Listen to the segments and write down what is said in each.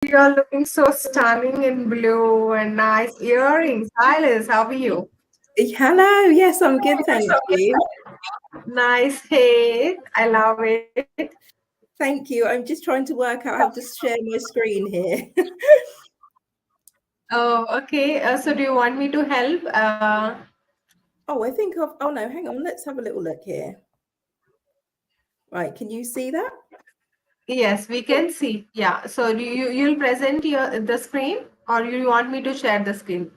You're looking so stunning in blue and nice earrings. Hi, Liz. How are you? Hello. Yes, I'm good, thank you. Nice hair. I love it. Thank you. I'm just trying to work out how to share my screen here. Oh, okay. So do you want me to help? Oh, I think I've. Oh no, hang on. Let's have a little look here. Right, can you see that? Yes, we can see. Yeah. So do you'll present the screen, or you want me to share the screen?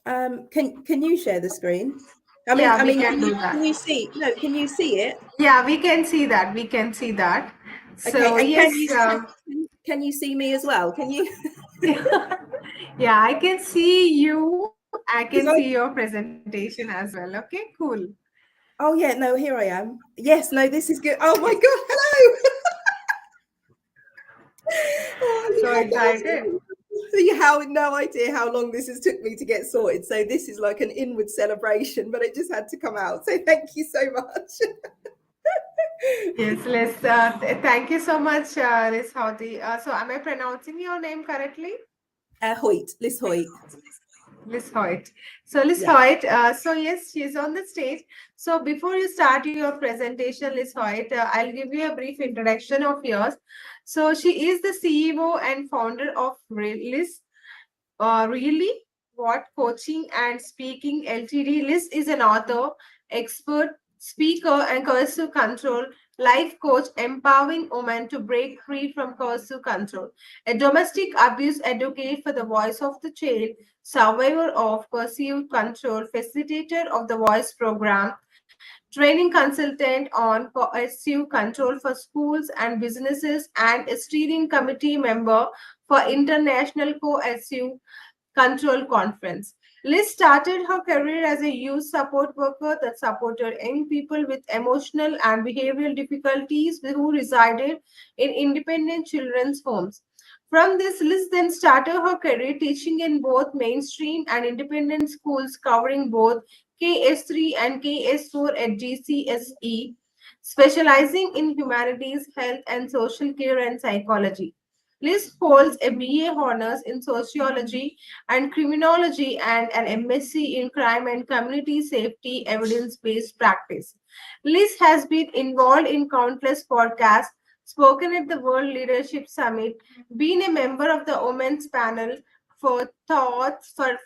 Can you share the screen? I mean, Yeah, I we mean, can do can that. you see? No, can you see it? Yeah, we can see that. We can see that. Okay, So and yes. can you see me as well? Can you? Yeah, I can see you. I can see Because I. your presentation as well. Okay, cool. Oh yeah, no, here I am. Yes, no, this is good. Oh my God, hello. Oh, So excited. you have no idea how long this has took me to get sorted. So this is like an inward celebration, but it just had to come out. So thank you so much. Yes, Liz. Thank you so much, Liz Houghty. So, am I pronouncing your name correctly? Hoyt, Liz Hoyt. Liz Hoyt. So, Liz Yeah. Hoyt, yes, she's on the stage. So, before you start your presentation, Liz Hoyt, I'll give you a brief introduction of yours. So, she is the CEO and founder of Liz Really What Coaching and Speaking Ltd. Liz is an author, expert, speaker, and coercive control life coach empowering women to break free from coercive control, a domestic abuse advocate for the voice of the child, survivor of coercive control, facilitator of the voice program, training consultant on coercive control for schools and businesses, and a steering committee member for International Coercive Control Conference. Liz started her career as a youth support worker that supported young people with emotional and behavioral difficulties who resided in independent children's homes. From this, Liz then started her career teaching in both mainstream and independent schools, covering both KS3 and KS4 at GCSE, specializing in humanities, health, and social care and psychology. Liz holds a BA honors in sociology and criminology and an MSc in crime and community safety evidence-based practice. Liz has been involved in countless podcasts, spoken at the World Leadership Summit, been a member of the Women's Panel for Thoughts for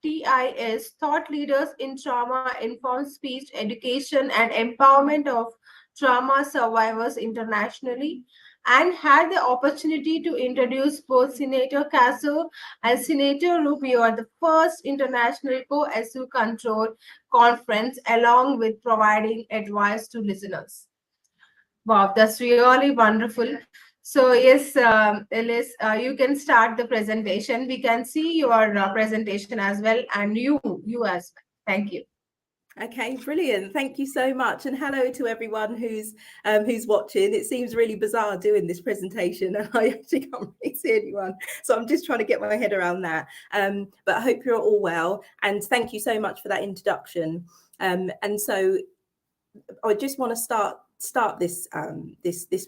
WITIS, Thought Leaders in Trauma Informed Speech Education and Empowerment of Trauma Survivors internationally, and had the opportunity to introduce both Senator Casso and Senator Rubio at the first International Coercive Control Conference, along with providing advice to listeners. Wow, that's really wonderful. So, yes, Ellis, you can start the presentation. We can see your presentation as well, and you as well. Thank you. Okay, brilliant. Thank you so much, and hello to everyone who's watching. It seems really bizarre doing this presentation, and I actually can't really see anyone, so I'm just trying to get my head around that. But I hope you're all well, and thank you so much for that introduction. And so I just want to start this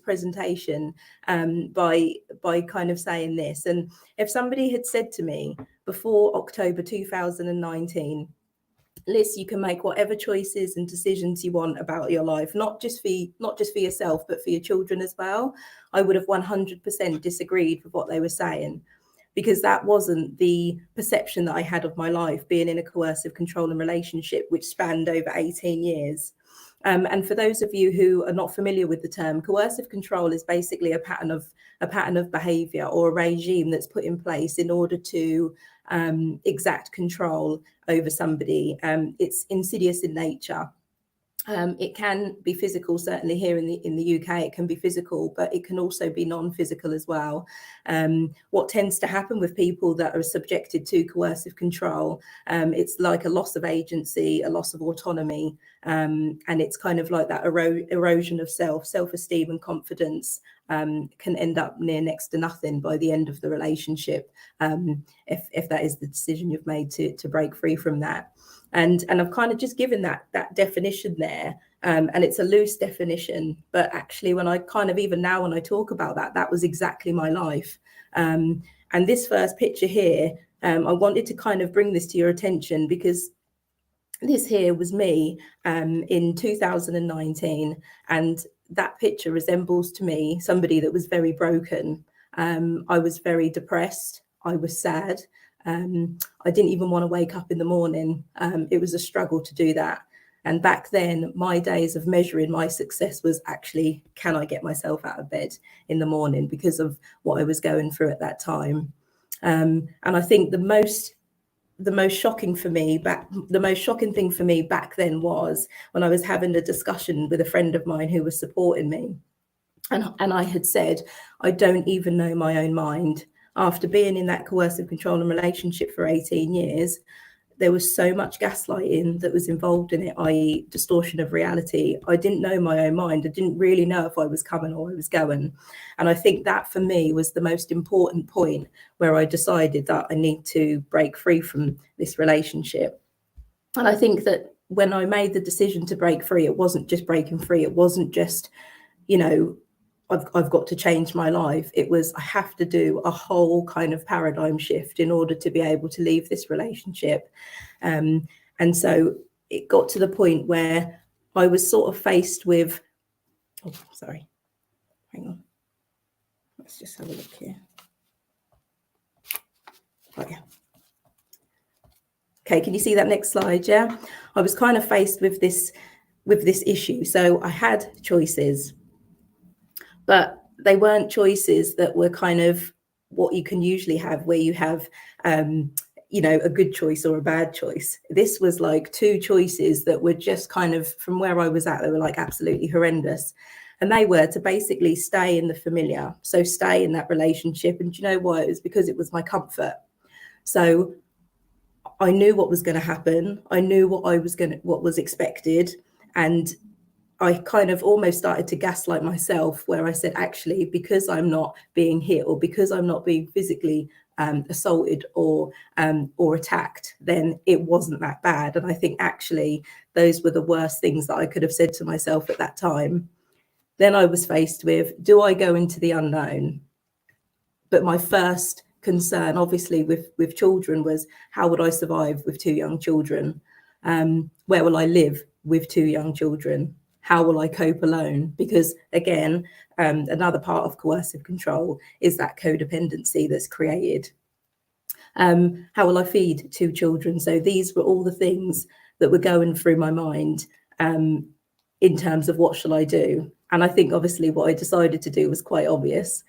presentation by kind of saying this. And if somebody had said to me before October 2019, Liz, you can make whatever choices and decisions you want about your life, not just for yourself, but for your children as well, I would have 100% disagreed with what they were saying, because that wasn't the perception that I had of my life, being in a coercive controlling relationship which spanned over 18 years. And for those of you who are not familiar with the term, coercive control is basically a pattern of behavior or a regime that's put in place in order to exact control over somebody. It's insidious in nature. It can be physical, certainly here in the UK, it can be physical, but it can also be non-physical as well. What tends to happen with people that are subjected to coercive control, it's like a loss of agency, a loss of autonomy, and it's kind of like that erosion of self-esteem and confidence can end up near next to nothing by the end of the relationship, if that is the decision you've made to break free from that. And I've kind of just given that definition there And it's a loose definition, but actually when I kind of, even now when I talk about that, that was exactly my life. And this first picture here, I wanted to kind of bring this to your attention because this here was me in 2019, and that picture resembles to me somebody that was very broken. I was very depressed. I was sad. I didn't even want to wake up in the morning. It was a struggle to do that. And back then, my days of measuring my success was actually, can I get myself out of bed in the morning, because of what I was going through at that time. And I think the most shocking thing for me back then was when I was having a discussion with a friend of mine who was supporting me. And I had said, I don't even know my own mind. After being in that coercive control and relationship for 18 years, there was so much gaslighting that was involved in it, i.e. distortion of reality. I didn't know my own mind. I didn't really know if I was coming or I was going. And I think that for me was the most important point where I decided that I need to break free from this relationship. And I think that when I made the decision to break free, it wasn't just breaking free. It wasn't just, you know, I've got to change my life. It was, I have to do a whole kind of paradigm shift in order to be able to leave this relationship. And so it got to the point where I was sort of faced with, oh, sorry, hang on. Let's just have a look here. Oh, yeah. Okay, can you see that next slide? Yeah, I was kind of faced with this issue. So I had choices, but they weren't choices that were kind of what you can usually have, where you have, you know, a good choice or a bad choice. This was like two choices that were just kind of, from where I was at, they were like absolutely horrendous. And they were to basically stay in the familiar, so stay in that relationship. And do you know what? It was because it was my comfort. So I knew what was going to happen. I knew what was expected. And I kind of almost started to gaslight myself, where I said, actually, because I'm not being hit, or because I'm not being physically assaulted or attacked, then it wasn't that bad. And I think actually those were the worst things that I could have said to myself at that time. Then I was faced with, do I go into the unknown? But my first concern, obviously, with children was, how would I survive with two young children? Where will I live with two young children? How will I cope alone? Because again, another part of coercive control is that codependency that's created. How will I feed two children? So these were all the things that were going through my mind in terms of what shall I do? And I think obviously what I decided to do was quite obvious.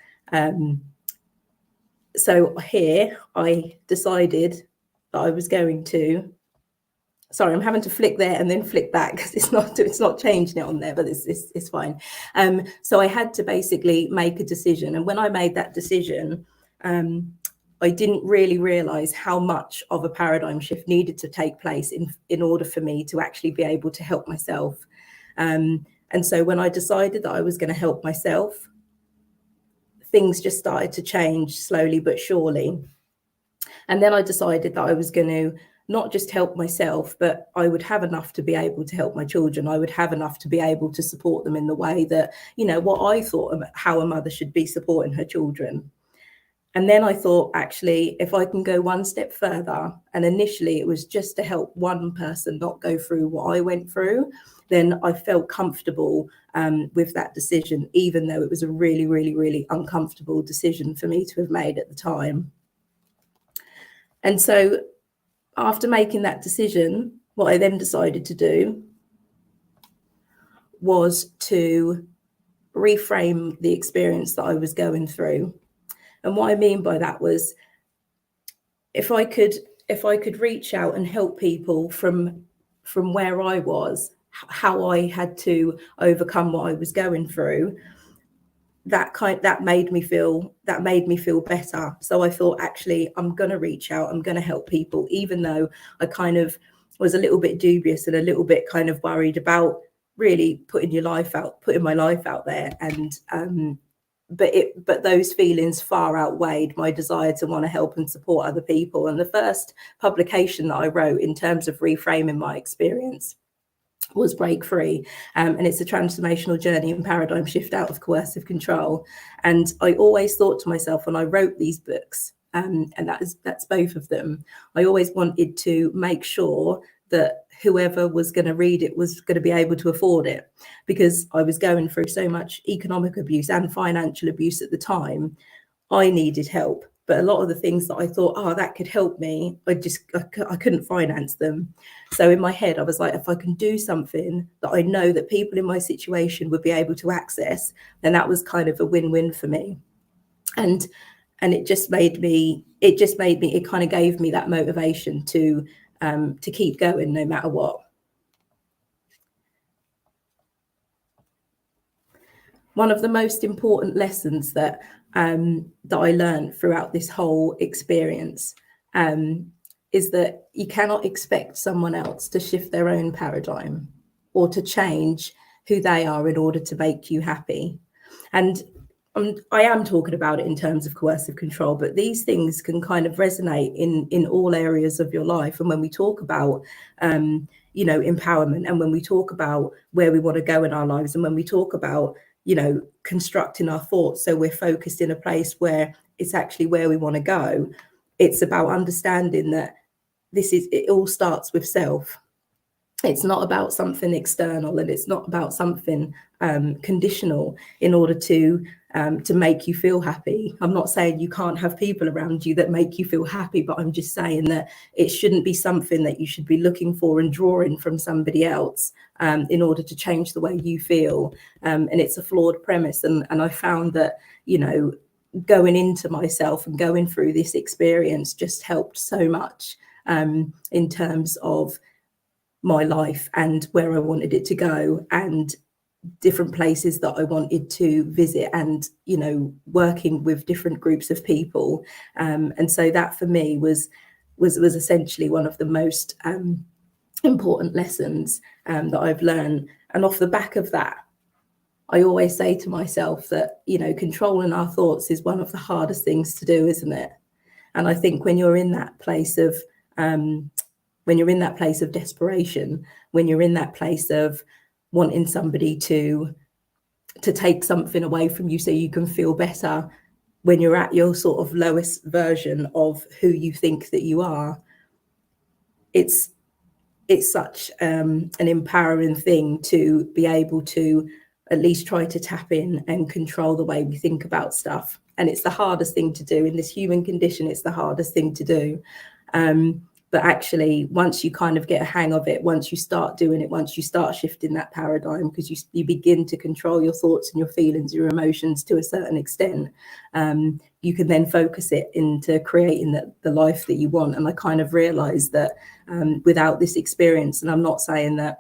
So here I decided that I was going to, sorry, I'm having to flick there and then flick back because it's not changing it on there, but it's fine. So I had to basically make a decision. And when I made that decision, I didn't really realize how much of a paradigm shift needed to take place in order for me to actually be able to help myself. And so when I decided that I was going to help myself, things just started to change slowly but surely. And then I decided that I was going to not just help myself, but I would have enough to be able to help my children. I would have enough to be able to support them in the way that, you know, what I thought of how a mother should be supporting her children. And then I thought, actually, if I can go one step further, and initially it was just to help one person not go through what I went through, then I felt comfortable with that decision, even though it was a really, really, really uncomfortable decision for me to have made at the time. And so after making that decision, what I then decided to do was to reframe the experience that I was going through. And what I mean by that was, if I could reach out and help people from where I was, how I had to overcome what I was going through, that made me feel better. So I thought, actually, I'm going to reach out, I'm going to help people, even though I kind of was a little bit dubious and a little bit kind of worried about really putting my life out there. And but those feelings far outweighed my desire to want to help and support other people. And the first publication that I wrote in terms of reframing my experience was Break Free. And it's a transformational journey and paradigm shift out of coercive control. And I always thought to myself when I wrote these books, and that's both of them, I always wanted to make sure that whoever was going to read it was going to be able to afford it, because I was going through so much economic abuse and financial abuse at the time. I needed help, but a lot of the things that I thought, oh, that could help me, I couldn't finance them. So in my head, I was like, if I can do something that I know that people in my situation would be able to access, then that was kind of a win-win for me. And it kind of gave me that motivation to keep going no matter what. One of the most important lessons that I learned throughout this whole experience is that you cannot expect someone else to shift their own paradigm or to change who they are in order to make you happy. And I am talking about it in terms of coercive control, but these things can kind of resonate in all areas of your life. And when we talk about, empowerment, and when we talk about where we want to go in our lives, and when we talk about, constructing our thoughts so we're focused in a place where it's actually where we want to go, it's about understanding that it all starts with self. It's not about something external, and it's not about something conditional in order to make you feel happy. I'm not saying you can't have people around you that make you feel happy, but I'm just saying that it shouldn't be something that you should be looking for and drawing from somebody else in order to change the way you feel. And it's a flawed premise. And I found that, going into myself and going through this experience just helped so much in terms of my life and where I wanted it to go, and different places that I wanted to visit, and working with different groups of people, and so that for me was essentially one of the most important lessons that I've learned. And off the back of that, I always say to myself that controlling our thoughts is one of the hardest things to do, isn't it? And I think when you're in that place of desperation, when you're in that place of wanting somebody to take something away from you so you can feel better, when you're at your sort of lowest version of who you think that you are, it's such an empowering thing to be able to at least try to tap in and control the way we think about stuff. And it's the hardest thing to do in this human condition. It's the hardest thing to do. But actually, once you kind of get a hang of it, once you start doing it, once you start shifting that paradigm, because you begin to control your thoughts and your feelings, your emotions to a certain extent, you can then focus it into creating the life that you want. And I kind of realized that without this experience, and I'm not saying that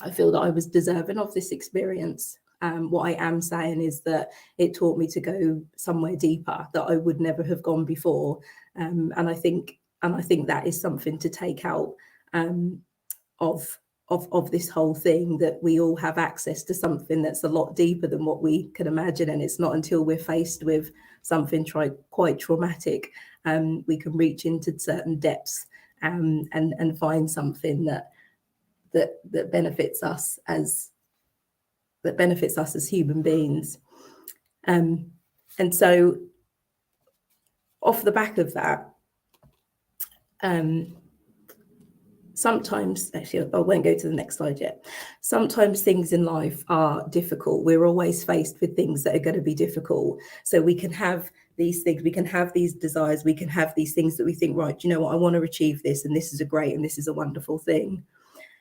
I feel that I was deserving of this experience. What I am saying is that it taught me to go somewhere deeper that I would never have gone before. And I think that is something to take out of this whole thing, that we all have access to something that's a lot deeper than what we can imagine. And it's not until we're faced with something quite traumatic, we can reach into certain depths and find something that benefits us as human beings. And so off the back of that, sometimes, actually, I won't go to the next slide yet. Sometimes things in life are difficult. We're always faced with things that are going to be difficult. So we can have these things, we can have these desires, we can have these things that we think, right, you know what, I want to achieve this, and this is this is a wonderful thing.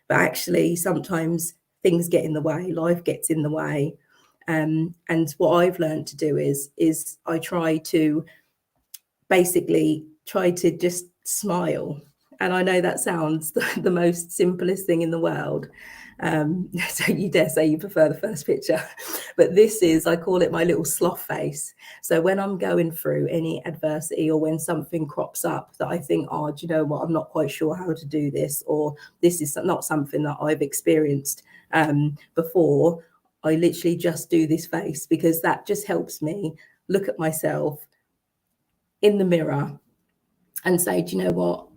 But actually, sometimes things get in the way, life gets in the way. And what I've learned to do is I try to just smile. And I know that sounds the most simplest thing in the world. So you dare say you prefer the first picture, but I call it my little sloth face. So when I'm going through any adversity, or when something crops up that I think, oh, do you know what, I'm not quite sure how to do this, or this is not something that I've experienced before, I literally just do this face, because that just helps me look at myself in the mirror and say, do you know what,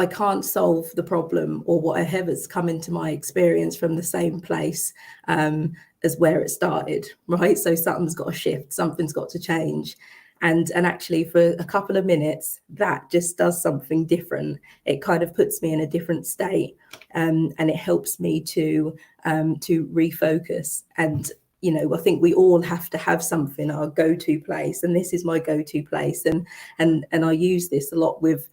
I can't solve the problem or whatever's come into my experience from the same place as where it started, right? So something's got to shift, something's got to change. And actually for a couple of minutes, that just does something different. It kind of puts me in a different state, and it helps me to refocus. And, you know, I think we all have to have something, our go-to place, and this is my go-to place. And I use this a lot with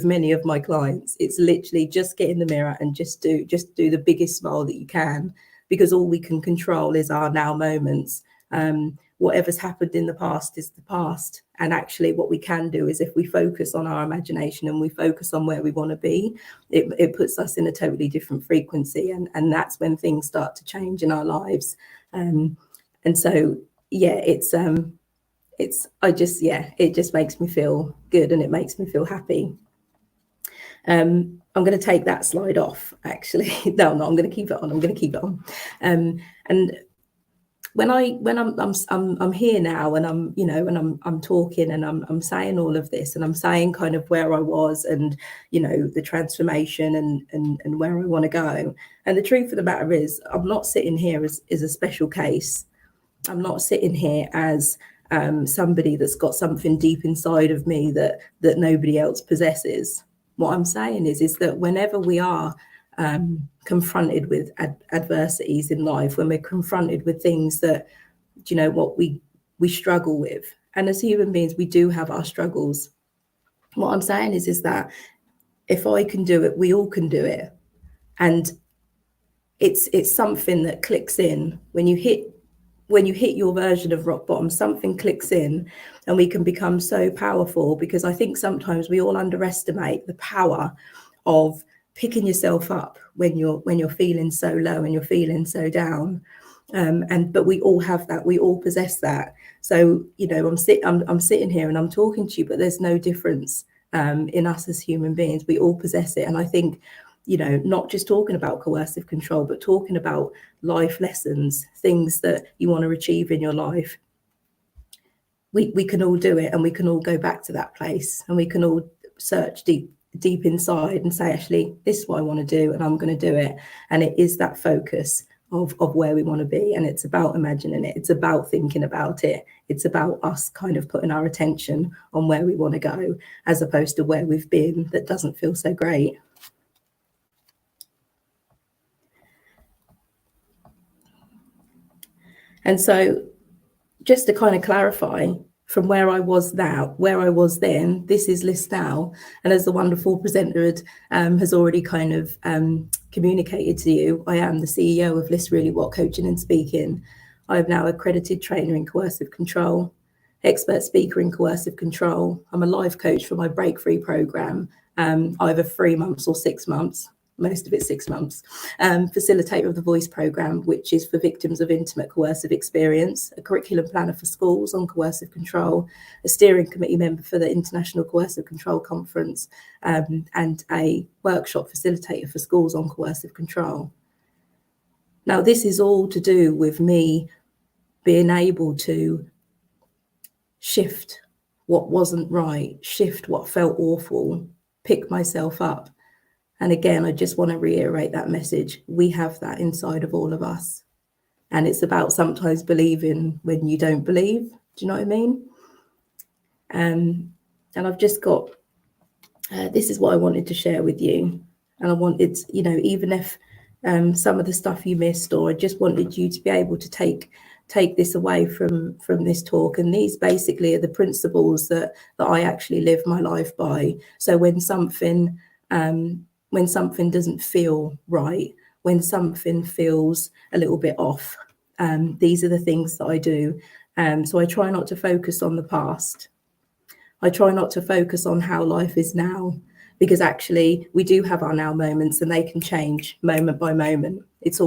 many of my clients. It's literally just get in the mirror and just do the biggest smile that you can, because all we can control is our now moments. Whatever's happened in the past is the past. And actually what we can do is, if we focus on our imagination and we focus on where we want to be, it puts us in a totally different frequency. And that's when things start to change in our lives. And so, yeah, it just makes me feel good, and it makes me feel happy. I'm going to take that slide off, actually. No, I'm going to keep it on. I'm going to keep it on. And when I'm here now, and I'm talking, and I'm saying all of this, and I'm saying kind of where I was, and, you know, the transformation and where I want to go. And the truth of the matter is, I'm not sitting here as a special case. I'm not sitting here as somebody that's got something deep inside of me that nobody else possesses. What I'm saying is that whenever we are confronted with adversities in life, when we're confronted with things that, you know, what we struggle with, and as human beings we do have our struggles, what I'm saying is that if I can do it, we all can do it. And it's something that clicks in when you hit your version of rock bottom. Something clicks in, and we can become so powerful, because I think sometimes we all underestimate the power of picking yourself up when you're feeling so low and you're feeling so down. But we all have that, we all possess that. So, you know, I'm sitting here and I'm talking to you, but there's no difference in us as human beings. We all possess it. And I think, you know, not just talking about coercive control, but talking about life lessons, things that you want to achieve in your life. We can all do it, and we can all go back to that place, and we can all search deep inside and say, actually, this is what I want to do, and I'm going to do it. And it is that focus of where we want to be. And it's about imagining it. It's about thinking about it. It's about us kind of putting our attention on where we want to go, as opposed to where we've been that doesn't feel so great. And so just to kind of clarify, from where I was now, where I was then, this is Liz now. And as the wonderful presenter has already kind of communicated to you, I am the CEO of Liz Really What Coaching and Speaking. I am now accredited trainer in coercive control, expert speaker in coercive control. I'm a life coach for my Breakthrough program, either 3 months or 6 months. Most of it 6 months, facilitator of the Voice program, which is for victims of intimate coercive experience, a curriculum planner for schools on coercive control, a steering committee member for the International Coercive Control Conference, and a workshop facilitator for schools on coercive control. Now, this is all to do with me being able to shift what wasn't right, shift what felt awful, pick myself up. And again, I just want to reiterate that message. We have that inside of all of us. And it's about sometimes believing when you don't believe. Do you know what I mean? And I've just got, this is what I wanted to share with you. And I wanted, you know, even if some of the stuff you missed, or I just wanted you to be able to take this away from this talk. And these basically are the principles that I actually live my life by. So when something doesn't feel right, when something feels a little bit off, these are the things that I do. So I try not to focus on the past. I try not to focus on how life is now, because actually we do have our now moments, and they can change moment by moment. It's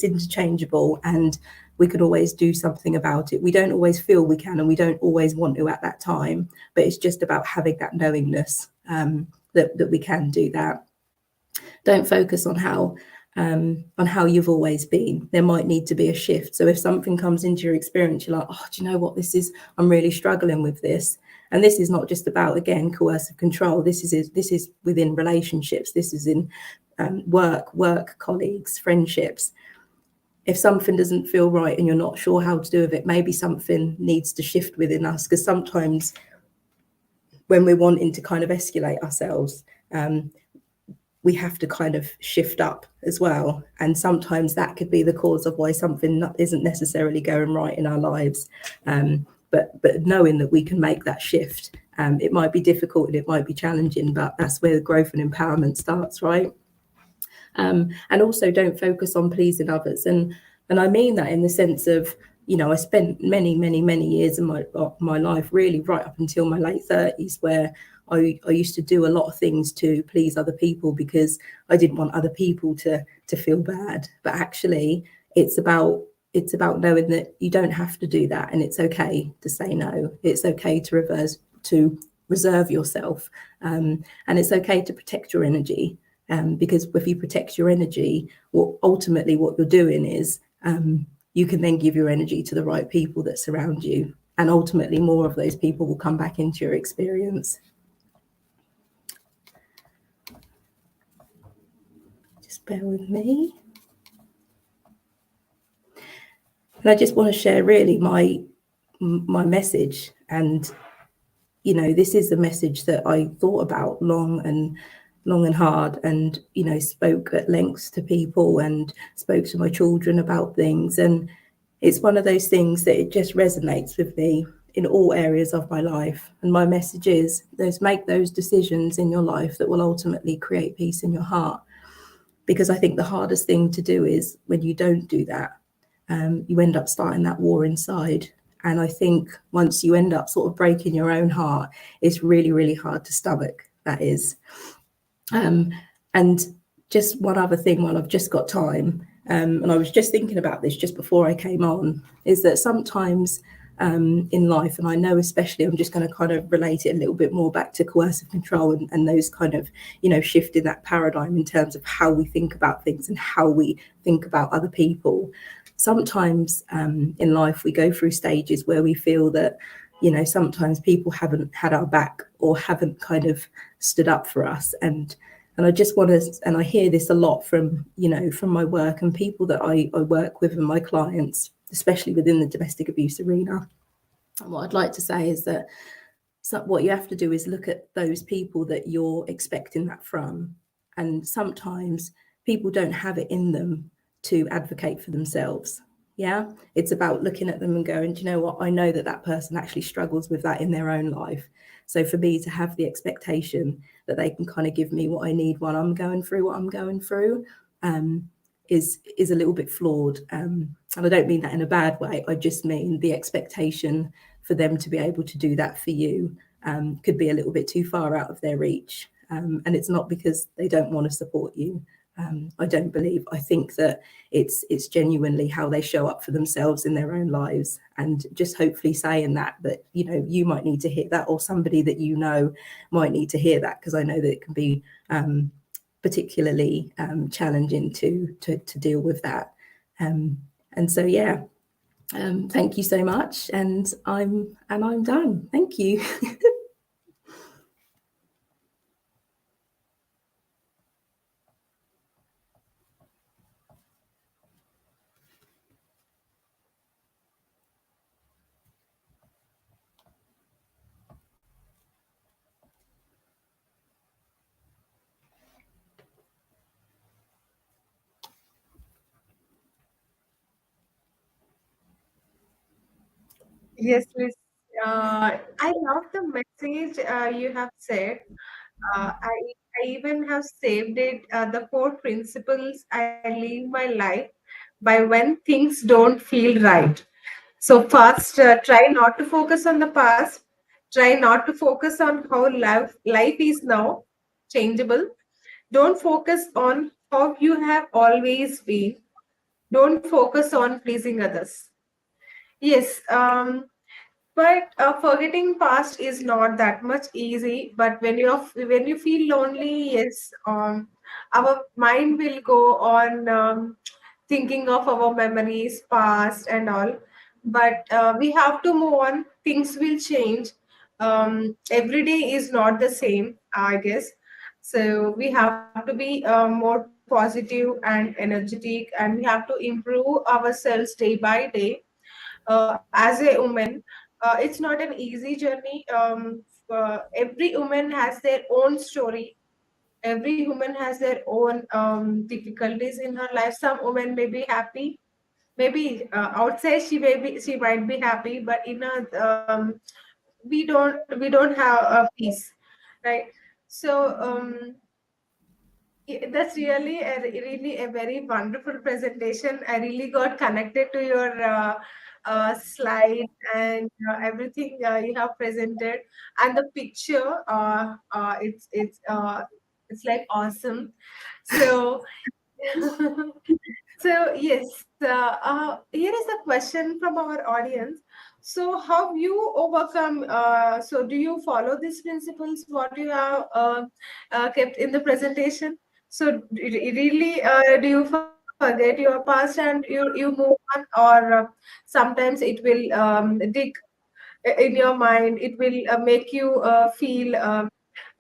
interchangeable, and we could always do something about it. We don't always feel we can, and we don't always want to at that time, but it's just about having that knowingness that we can do that. Don't focus on how on how you've always been. There might need to be a shift. So if something comes into your experience, you're like, oh, do you know what this is? I'm really struggling with this. And this is not just about, again, coercive control. This is within relationships. This is in work colleagues, friendships. If something doesn't feel right and you're not sure how to do with it, maybe something needs to shift within us, because sometimes when we're wanting to kind of escalate ourselves, we have to kind of shift up as well. And sometimes that could be the cause of why something isn't necessarily going right in our lives. But knowing that we can make that shift, it might be difficult and it might be challenging, but that's where the growth and empowerment starts, right? And also don't focus on pleasing others. And I mean that in the sense of, you know, I spent many years in my life, really right up until my late 30s, where I used to do a lot of things to please other people because I didn't want other people to feel bad. But actually, it's about knowing that you don't have to do that, and it's okay to say no. It's okay to reserve yourself, and it's okay to protect your energy. Because if you protect your energy, ultimately what you're doing is you can then give your energy to the right people that surround you, and ultimately more of those people will come back into your experience. Just bear with me. And I just want to share really my message. And, you know, this is a message that I thought about long and hard, and, you know, spoke at length to people and spoke to my children about things. And it's one of those things that it just resonates with me in all areas of my life. And my message is, make those decisions in your life that will ultimately create peace in your heart. Because I think the hardest thing to do is when you don't do that, you end up starting that war inside. And I think once you end up sort of breaking your own heart, it's really, really hard to stomach, that is. And just one other thing while I've just got time, and I was just thinking about this just before I came on, is that sometimes in life, and I know especially, I'm just going to kind of relate it a little bit more back to coercive control and those kind of, you know, shifting that paradigm in terms of how we think about things and how we think about other people. Sometimes in life we go through stages where we feel that, you know, sometimes people haven't had our back or haven't kind of stood up for us. And I just want to, and I hear this a lot from, you know, from my work and people that I work with and my clients, especially within the domestic abuse arena. And what I'd like to say is that what you have to do is look at those people that you're expecting that from. And sometimes people don't have it in them to advocate for themselves. Yeah, it's about looking at them and going, do you know what? I know that person actually struggles with that in their own life. So for me to have the expectation that they can kind of give me what I need while I'm going through what I'm going through is a little bit flawed. And I don't mean that in a bad way. I just mean the expectation for them to be able to do that for you could be a little bit too far out of their reach. And it's not because they don't want to support you. I don't believe. I think that it's genuinely how they show up for themselves in their own lives, and just hopefully saying that you know, you might need to hear that, or somebody that you know might need to hear that, because I know that it can be particularly challenging to deal with that. And so yeah, thank you so much, and I'm done. Thank you. Yes, Liz. I love the message you have said. I even have saved it. The 4 principles I live my life by when things don't feel right. So first, try not to focus on the past. Try not to focus on how life is now, changeable. Don't focus on how you have always been. Don't focus on pleasing others. Yes, but forgetting past is not that much easy. But when you feel lonely, yes, our mind will go on thinking of our memories, past, and all. But we have to move on. Things will change. Every day is not the same, I guess. So we have to be more positive and energetic, and we have to improve ourselves day by day. As a woman, it's not an easy journey. Every woman has their own story. Every woman has their own difficulties in her life. Some women may be happy, maybe outside she might be happy, but in a we don't have a peace, right? So that's really a very wonderful presentation. I really got connected to your slide and everything you have presented, and the picture. It's like awesome. So so yes, here is a question from our audience. So how you overcome? So do you follow these principles? What you have kept in the presentation? So really, do you forget your past and you move on, or sometimes it will dig in your mind? It will make you feel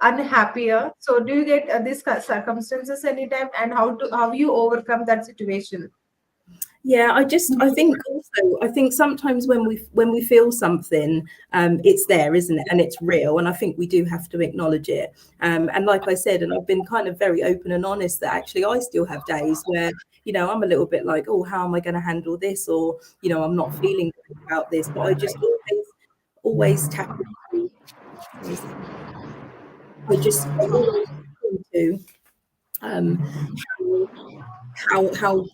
unhappier. So do you get these circumstances anytime, and how you overcome that situation? Yeah, I think sometimes when we feel something, it's there, isn't it? And it's real. And I think we do have to acknowledge it. And like I said, and I've been kind of very open and honest that actually I still have days where, I'm a little bit like, oh, how am I going to handle this? Or, I'm not feeling good about this. But I just always tap into, I always tap into um, how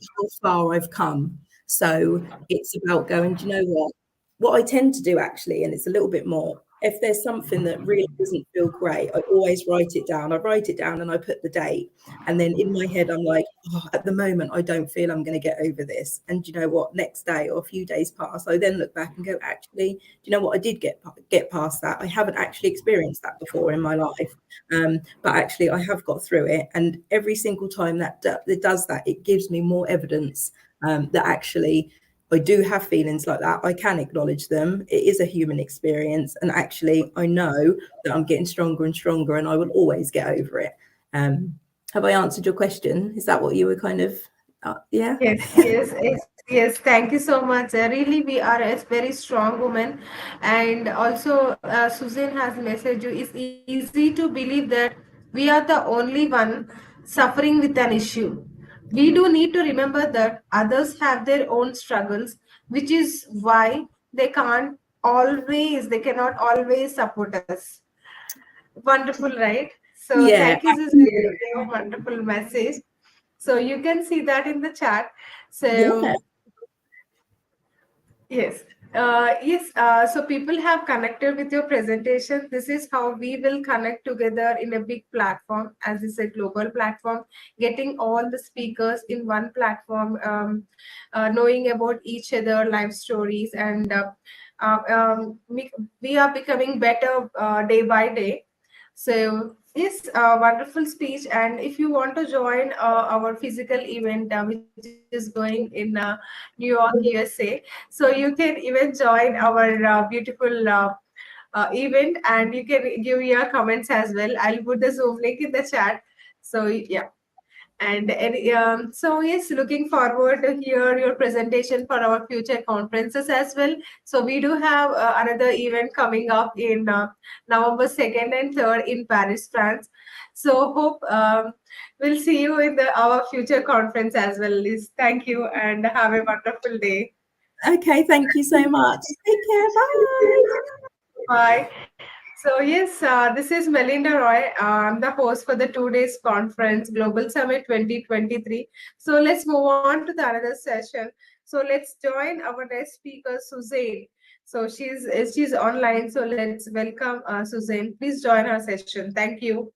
far I've come. So it's about going, do you know what I tend to do actually, and it's a little bit more, if there's something that really doesn't feel great, I always write it down. I write it down and I put the date. And then in my head, I'm like, oh, at the moment, I don't feel I'm going to get over this. And do you know what? Next day or a few days pass, I then look back and go, actually, do you know what? I did get past that. I haven't actually experienced that before in my life. But actually, I have got through it. And every single time that it does that, it gives me more evidence that actually I do have feelings like that. I can acknowledge them. It is a human experience. And actually, I know that I'm getting stronger and stronger and I will always get over it. Have I answered your question? Is that what you were kind of, yeah? Yes. Thank you so much. Really, we are a very strong woman, and also Susan has messaged you. It's easy to believe that we are the only one suffering with an issue. We do need to remember that others have their own struggles, which is why they cannot always support us. Wonderful, right? So Yeah, thank you, Susan, for your wonderful message. So you can see that in the chat. yeah. So yes, yes. So people have connected with your presentation. This is how we will connect together in a big platform, as is a global platform. Getting all the speakers in one platform, knowing about each other, life stories, and we are becoming better day by day. So yes, wonderful speech. And if you want to join our physical event, which is going in New York, USA, so you can even join our beautiful event, and you can give your comments as well. I'll put the Zoom link in the chat. So yeah. So yes, looking forward to hear your presentation for our future conferences as well. So we do have another event coming up in November 2nd and 3rd in Paris, France. So hope we'll see you in our future conference as well, Liz. Thank you and have a wonderful day. Okay, thank you so much. Take care. Bye. Bye. So yes, this is Melinda Roy. I'm the host for the 2 days conference, Global Summit 2023. So let's move on to the another session. So let's join our next speaker, Suzanne. So she's online. So let's welcome Suzanne. Please join our session. Thank you.